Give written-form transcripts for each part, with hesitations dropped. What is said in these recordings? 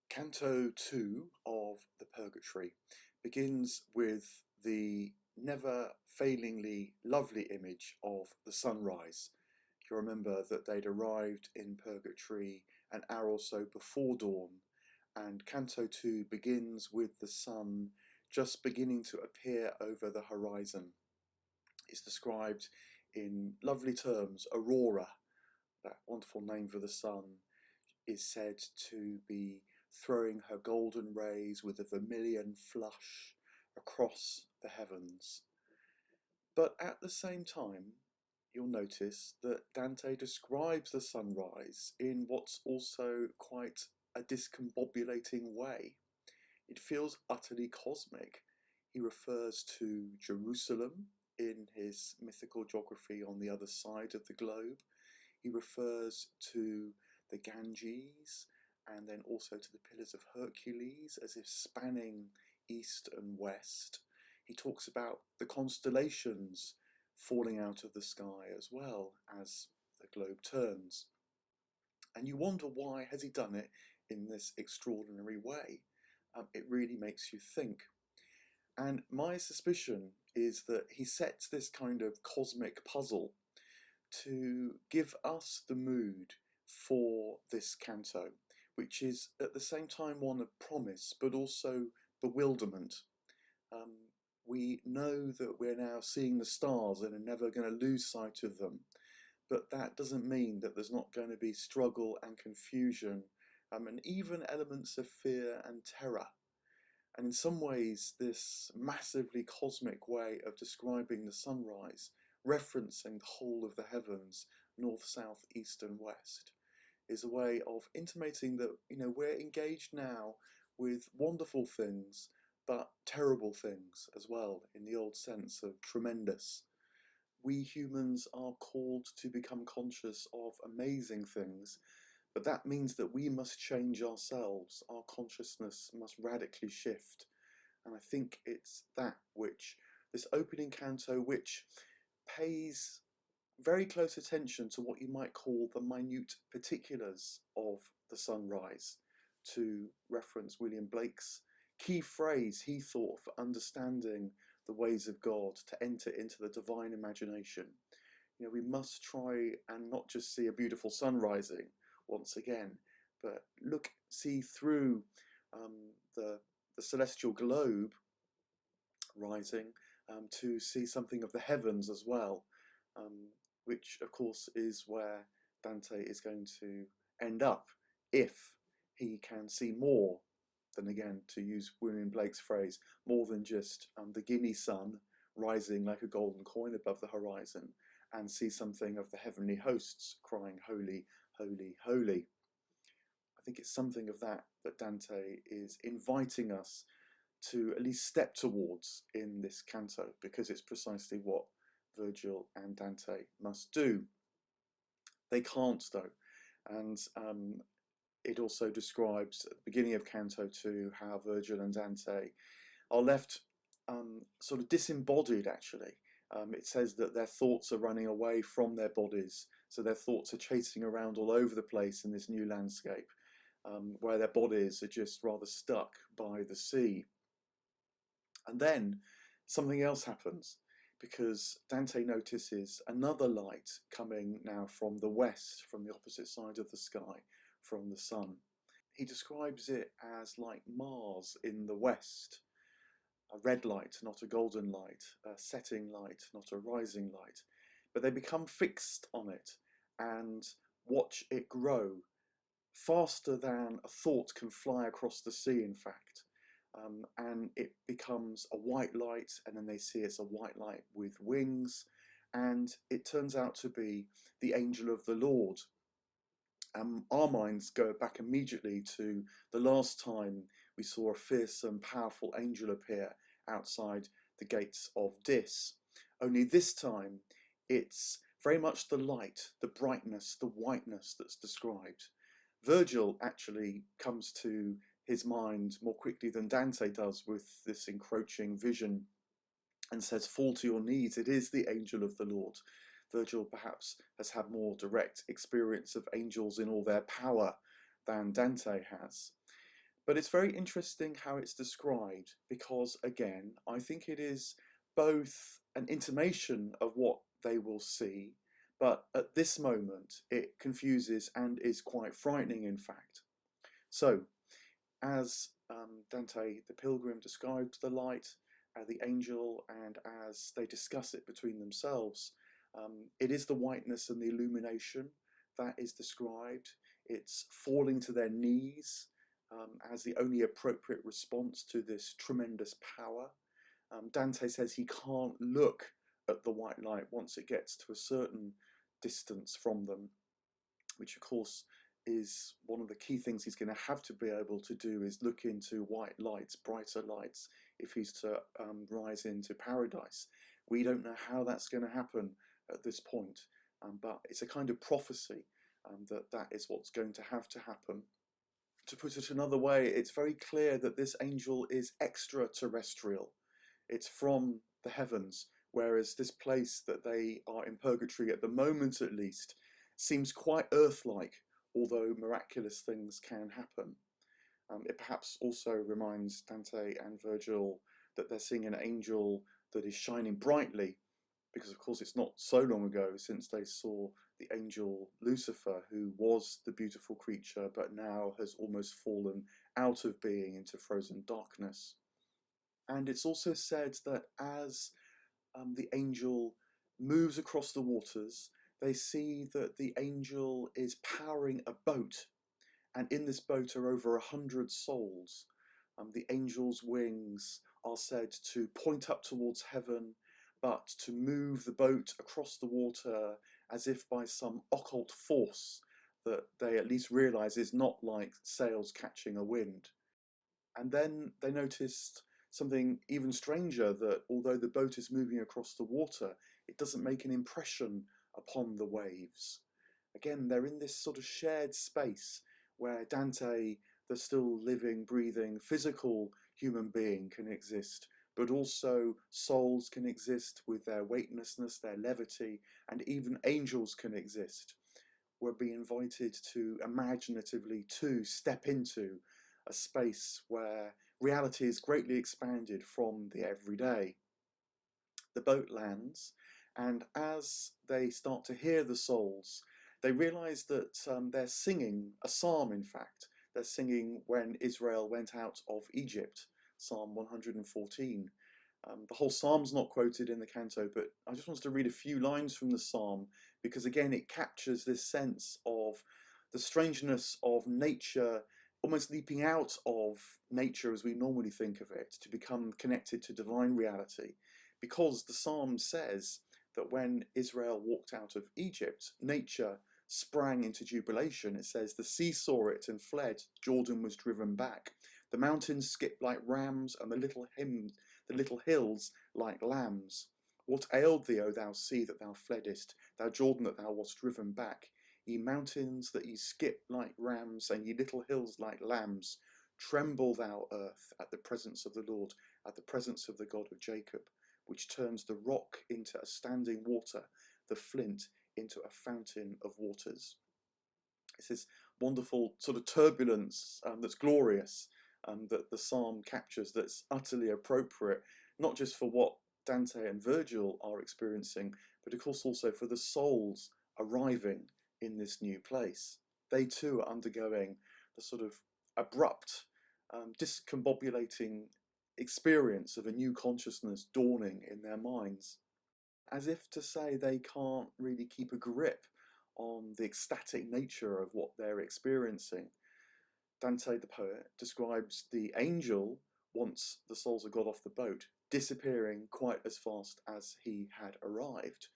Canto 2 of the Purgatory begins with the never failingly lovely image of the sunrise. You remember that they'd arrived in Purgatory an hour or so before dawn, and Canto 2 begins with the sun just beginning to appear over the horizon. It's described in lovely terms. Aurora, that wonderful name for the sun, is said to be throwing her golden rays with a vermilion flush across the heavens. But at the same time, you'll notice that Dante describes the sunrise in what's also quite a discombobulating way. It feels utterly cosmic. He refers to Jerusalem in his mythical geography on the other side of the globe. He refers to the Ganges and then also to the Pillars of Hercules as if spanning east and west. He talks about the constellations falling out of the sky as well as the globe turns. And you wonder, why has he done it in this extraordinary way? It really makes you think. And my suspicion is that he sets this kind of cosmic puzzle to give us the mood for this canto, which is at the same time one of promise but also bewilderment. We know that we're now seeing the stars and are never going to lose sight of them, but that doesn't mean that there's not going to be struggle and confusion, and even elements of fear and terror. And in some ways, this massively cosmic way of describing the sunrise, referencing the whole of the heavens, north, south, east, and west, is a way of intimating that, we're engaged now with wonderful things, but terrible things as well, in the old sense of tremendous. We humans are called to become conscious of amazing things, but that means that we must change ourselves. Our consciousness must radically shift. And I think it's that which, this opening canto, which pays very close attention to what you might call the minute particulars of the sunrise, to reference William Blake's key phrase he thought for understanding the ways of God, to enter into the divine imagination. We must try and not just see a beautiful sun rising once again, but see through the celestial globe rising, to see something of the heavens as well, which of course is where Dante is going to end up, if he can see more than, again, to use William Blake's phrase, more than just the Guinea sun rising like a golden coin above the horizon, and see something of the heavenly hosts crying, holy, holy, holy. I think it's something of that Dante is inviting us to at least step towards in this canto, because it's precisely what Virgil and Dante must do. They can't, though, and it also describes at the beginning of Canto 2 how Virgil and Dante are left sort of disembodied, actually. It says that their thoughts are running away from their bodies, so their thoughts are chasing around all over the place in this new landscape, where their bodies are just rather stuck by the sea. And then something else happens, because Dante notices another light coming now from the west, from the opposite side of the sky, from the sun. He describes it as like Mars in the west, a red light, not a golden light, a setting light, not a rising light. But they become fixed on it and watch it grow faster than a thought can fly across the sea, in fact. And it becomes a white light, and then they see it's a white light with wings, and it turns out to be the angel of the Lord. Our minds go back immediately to the last time we saw a fearsome, powerful angel appear outside the gates of Dis. Only this time it's very much the light, the brightness, the whiteness that's described. Virgil actually comes to his mind more quickly than Dante does with this encroaching vision, and says, "Fall to your knees, it is the angel of the Lord." Virgil perhaps has had more direct experience of angels in all their power than Dante has. But it's very interesting how it's described because, again, I think it is both an intimation of what they will see, but at this moment it confuses and is quite frightening, in fact. So, as Dante the Pilgrim describes the light, the angel, and as they discuss it between themselves, it is the whiteness and the illumination that is described. It's falling to their knees as the only appropriate response to this tremendous power. Dante says he can't look at the white light once it gets to a certain distance from them, which of course is one of the key things he's going to have to be able to do, is look into white lights, brighter lights, if he's to rise into paradise. We don't know how that's going to happen at this point, but it's a kind of prophecy that that is what's going to have to happen. To put it another way, it's very clear that this angel is extraterrestrial. It's from the heavens, whereas this place that they are in purgatory at the moment at least seems quite earth-like, although miraculous things can happen. It perhaps also reminds Dante and Virgil that they're seeing an angel that is shining brightly, because of course it's not so long ago since they saw the angel Lucifer, who was the beautiful creature but now has almost fallen out of being into frozen darkness. And it's also said that as the angel moves across the waters, they see that the angel is powering a boat, and in this boat are over 100 souls. The angel's wings are said to point up towards heaven, but to move the boat across the water as if by some occult force that they at least realise is not like sails catching a wind. And then they noticed something even stranger, that although the boat is moving across the water, it doesn't make an impression upon the waves. Again, they're in this sort of shared space where Dante, the still living, breathing, physical human being, can exist, but also souls can exist with their weightlessness, their levity, and even angels can exist. We're being invited to imaginatively to step into a space where reality is greatly expanded from the everyday. The boat lands, and as they start to hear the souls, they realize that they're singing a psalm, in fact. They're singing when Israel went out of Egypt, Psalm 114. The whole psalm's not quoted in the canto, but I just wanted to read a few lines from the psalm, because again it captures this sense of the strangeness of nature, almost leaping out of nature as we normally think of it, to become connected to divine reality. Because the psalm says that when Israel walked out of Egypt, nature sprang into jubilation. It says, the sea saw it and fled, Jordan was driven back. The mountains skipped like rams, and the little hills like lambs. What ailed thee, O thou sea, that thou fleddest, thou Jordan, that thou wast driven back? Ye mountains, that ye skip like rams, and ye little hills like lambs. Tremble, thou earth, at the presence of the Lord, at the presence of the God of Jacob, which turns the rock into a standing water, the flint into a fountain of waters. It's this wonderful sort of turbulence that's glorious, that the psalm captures, that's utterly appropriate, not just for what Dante and Virgil are experiencing, but of course also for the souls arriving in this new place. They too are undergoing the sort of abrupt, discombobulating experience of a new consciousness dawning in their minds, as if to say they can't really keep a grip on the ecstatic nature of what they're experiencing. Dante the poet describes the angel, once the souls have got off the boat, disappearing quite as fast as he had arrived.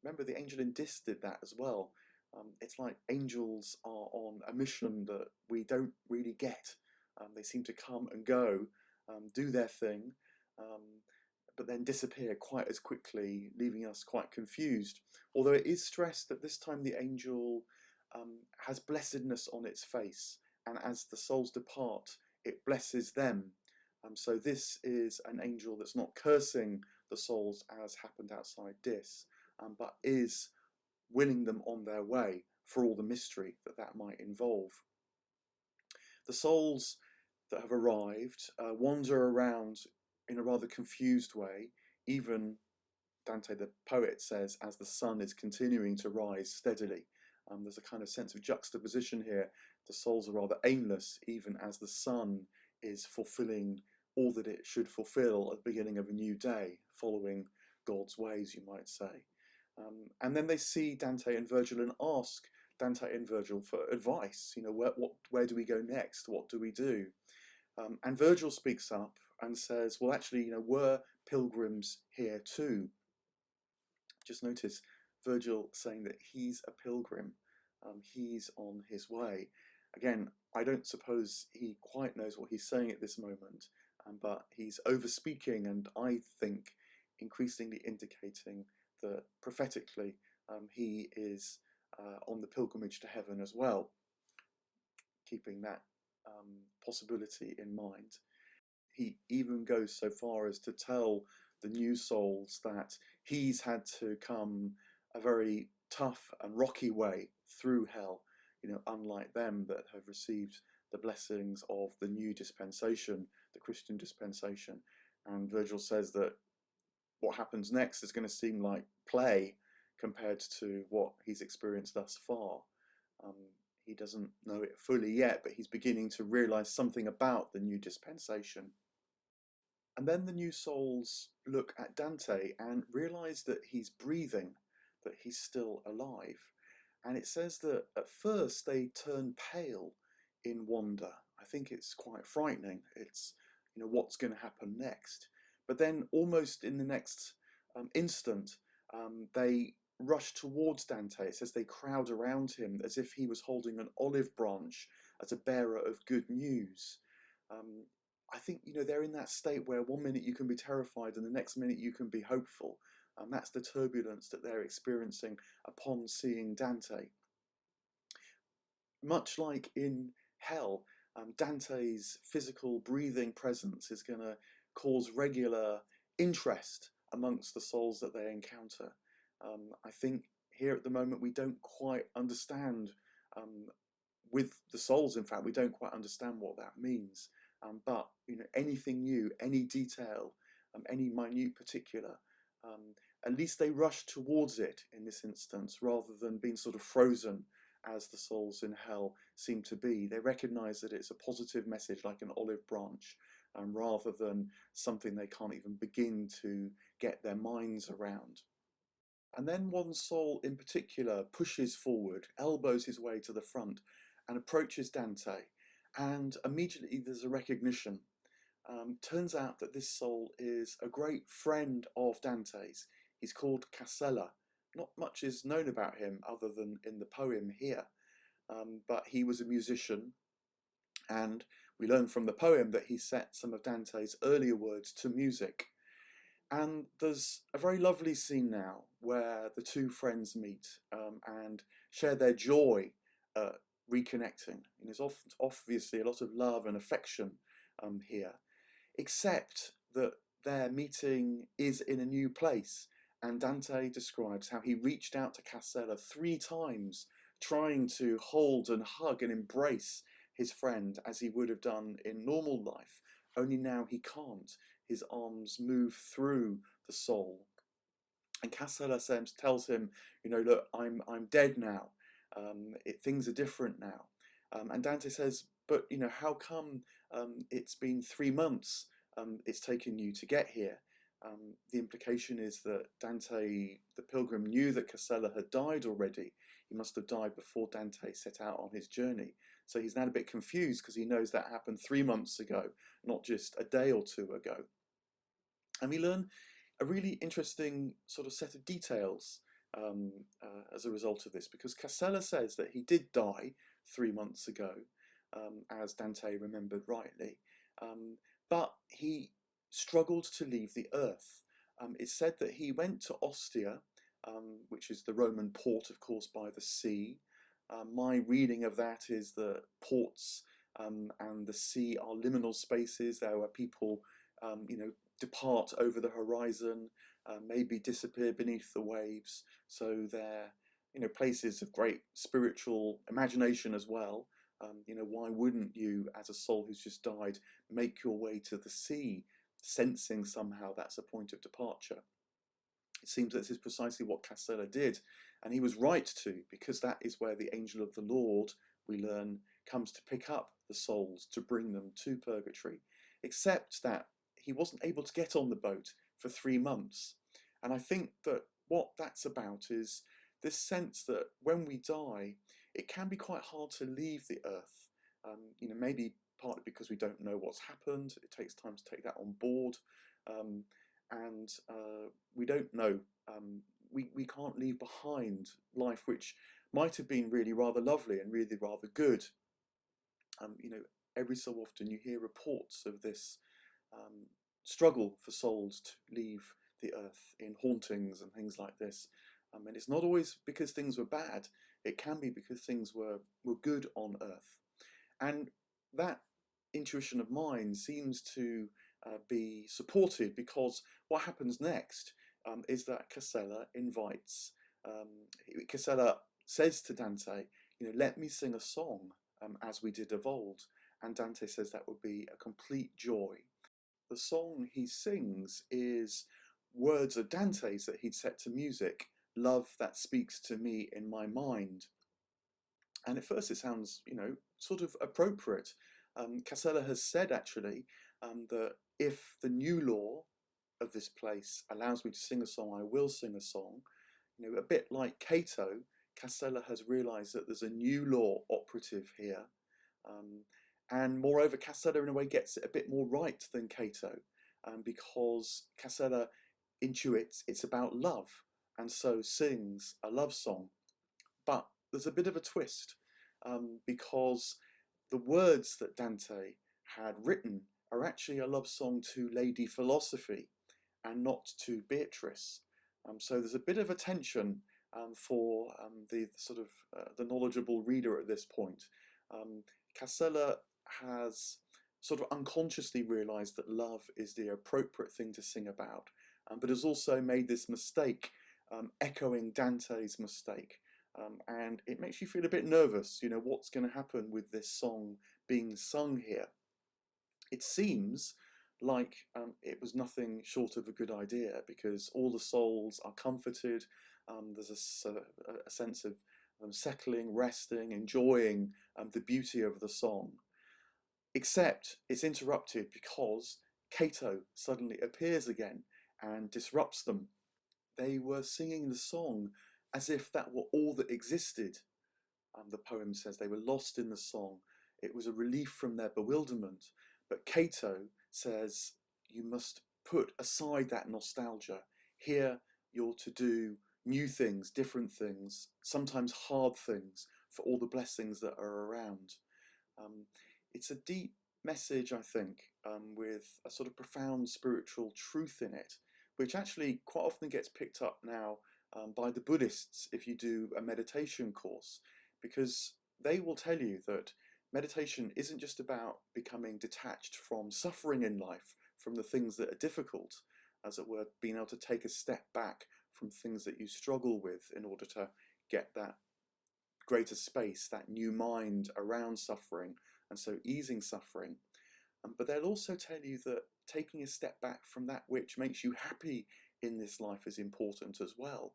Remember, the angel in Dis did that as well. It's like angels are on a mission that we don't really get. They seem to come and go, do their thing, but then disappear quite as quickly, leaving us quite confused. Although it is stressed that this time the angel has blessedness on its face, and as the souls depart, it blesses them. So this is an angel that's not cursing the souls as happened outside Dis, but is willing them on their way, for all the mystery that that might involve. The souls that have arrived wander around in a rather confused way. Even Dante the poet says, as the sun is continuing to rise steadily. There's a kind of sense of juxtaposition here. The souls are rather aimless, even as the sun is fulfilling all that it should fulfill at the beginning of a new day, following God's ways, you might say. And then they see Dante and Virgil and ask Dante and Virgil for advice. You know, where do we go next? What do we do? And Virgil speaks up and says, well, actually, you know, were pilgrims here too? Just notice Virgil saying that he's a pilgrim, he's on his way. Again, I don't suppose he quite knows what he's saying at this moment, but he's over-speaking, and I think increasingly indicating that prophetically he is on the pilgrimage to heaven as well, keeping that possibility in mind. He even goes so far as to tell the new souls that he's had to come a very tough and rocky way through hell, you know, unlike them that have received the blessings of the new dispensation, the Christian dispensation. And Virgil says that what happens next is going to seem like play compared to what he's experienced thus far. He doesn't know it fully yet, but he's beginning to realize something about the new dispensation. And then the new souls look at Dante and realize that he's breathing, that he's still alive. And it says that at first they turn pale in wonder. I think it's quite frightening. It's, you know, what's going to happen next. But then almost in the next instant, they rush towards Dante. It says they crowd around him as if he was holding an olive branch as a bearer of good news. I think, you know, they're in that state where one minute you can be terrified and the next minute you can be hopeful. That's the turbulence that they're experiencing upon seeing Dante. Much like in hell, Dante's physical breathing presence is going to cause regular interest amongst the souls that they encounter. I think here at the moment we don't quite understand, with the souls in fact, we don't quite understand what that means. But you know, anything new, any detail, any minute particular, at least they rush towards it in this instance, rather than being sort of frozen as the souls in hell seem to be. They recognize that it's a positive message like an olive branch, rather than something they can't even begin to get their minds around. And then one soul in particular pushes forward, elbows his way to the front, and approaches Dante. And immediately there's a recognition. Turns out that this soul is a great friend of Dante's. He's called Casella. Not much is known about him other than in the poem here, but he was a musician, and we learn from the poem that he set some of Dante's earlier words to music. And there's a very lovely scene now where the two friends meet and share their joy at reconnecting. And there's obviously a lot of love and affection here, except that their meeting is in a new place. And Dante describes how he reached out to Casella 3 times, trying to hold and hug and embrace his friend as he would have done in normal life, only now he can't. His arms move through the soul. And Casella tells him, you know, look, I'm dead now. Things are different now. And Dante says, but, you know, how come it's been 3 months it's taken you to get here? The implication is that Dante, the pilgrim, knew that Casella had died already. He must have died before Dante set out on his journey. So he's now a bit confused because he knows that happened 3 months ago, not just a day or 2 ago. And we learn a really interesting sort of set of details as a result of this, because Casella says that he did die 3 months ago, as Dante remembered rightly, but he struggled to leave the earth. It's said that he went to Ostia, which is the Roman port, of course, by the sea. My reading of that is that ports and the sea are liminal spaces. There where people, you know, depart over the horizon, maybe disappear beneath the waves. So they're, you know, places of great spiritual imagination as well. Why wouldn't you, as a soul who's just died, make your way to the sea, sensing somehow that's a point of departure? It seems that this is precisely what Casella did, and he was right to, because that is where the angel of the Lord, we learn, comes to pick up the souls to bring them to purgatory, except that he wasn't able to get on the boat for 3 months. And I think that what that's about is this sense that when we die, it can be quite hard to leave the earth. Maybe partly because we don't know what's happened. It takes time to take that on board. And we don't know. We can't leave behind life which might have been really rather lovely and really rather good. Every so often you hear reports of this struggle for souls to leave the earth in hauntings and things like this. And it's not always because things were bad. It can be because things were good on earth. And that intuition of mine seems to be supported, because what happens next is that Casella invites, Casella says to Dante, let me sing a song as we did of old. And Dante says that would be a complete joy. The song he sings is words of Dante's that he'd set to music, love that speaks to me in my mind. And at first it sounds, sort of appropriate. Casella has said actually that if the new law of this place allows me to sing a song, I will sing a song. A bit like Cato, Casella has realised that there's a new law operative here. And moreover, Casella in a way gets it a bit more right than Cato, because Casella intuits it's about love, and so sings a love song. But there's a bit of a twist, because the words that Dante had written are actually a love song to Lady Philosophy and not to Beatrice. So there's a bit of a tension for the sort of the knowledgeable reader at this point. Casella has sort of unconsciously realised that love is the appropriate thing to sing about, but has also made this mistake, echoing Dante's mistake. And it makes you feel a bit nervous, what's going to happen with this song being sung here. It seems like it was nothing short of a good idea, because all the souls are comforted. There's a sense of settling, resting, enjoying the beauty of the song. Except it's interrupted because Cato suddenly appears again and disrupts them. They were singing the song as if that were all that existed. The poem says they were lost in the song. It was a relief from their bewilderment. But Cato says you must put aside that nostalgia. Here you're to do new things, different things, sometimes hard things, for all the blessings that are around. It's a deep message, I think, with a sort of profound spiritual truth in it, which actually quite often gets picked up now by the Buddhists if you do a meditation course, because they will tell you that meditation isn't just about becoming detached from suffering in life, from the things that are difficult, as it were, being able to take a step back from things that you struggle with in order to get that greater space, that new mind around suffering, and so easing suffering. But they'll also tell you that taking a step back from that which makes you happy in this life is important as well.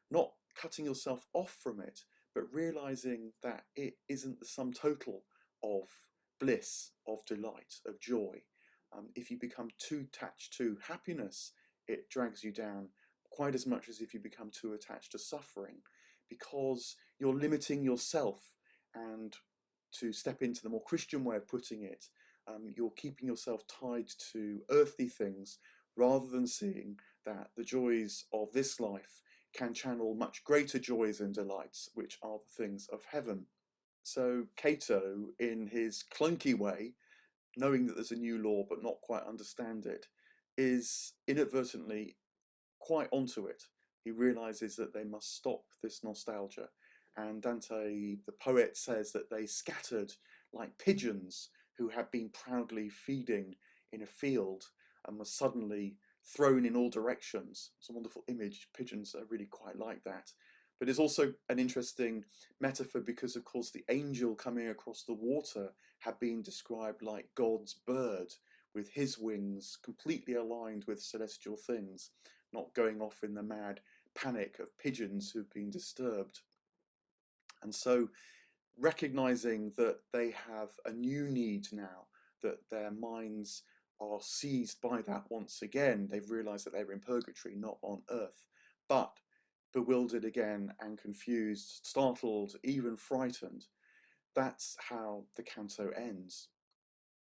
Not cutting yourself off from it, but realizing that it isn't the sum total of bliss, of delight, of joy. If you become too attached to happiness, it drags you down quite as much as if you become too attached to suffering, because you're limiting yourself. And to step into the more Christian way of putting it, you're keeping yourself tied to earthly things rather than seeing that the joys of this life can channel much greater joys and delights, which are the things of heaven. So Cato, in his clunky way, knowing that there's a new law but not quite understand it, is inadvertently quite onto it. He realizes that they must stop this nostalgia. And Dante, the poet, says that they scattered like pigeons who had been proudly feeding in a field and were suddenly thrown in all directions. It's a wonderful image. Pigeons are really quite like that. But it's also an interesting metaphor because, of course, the angel coming across the water had been described like God's bird, with his wings completely aligned with celestial things, not going off in the mad panic of pigeons who've been disturbed. And so, recognizing that they have a new need now, that their minds are seized by that once again. They've realized that they're in purgatory, not on earth, but bewildered again and confused, startled, even frightened. That's how the canto ends.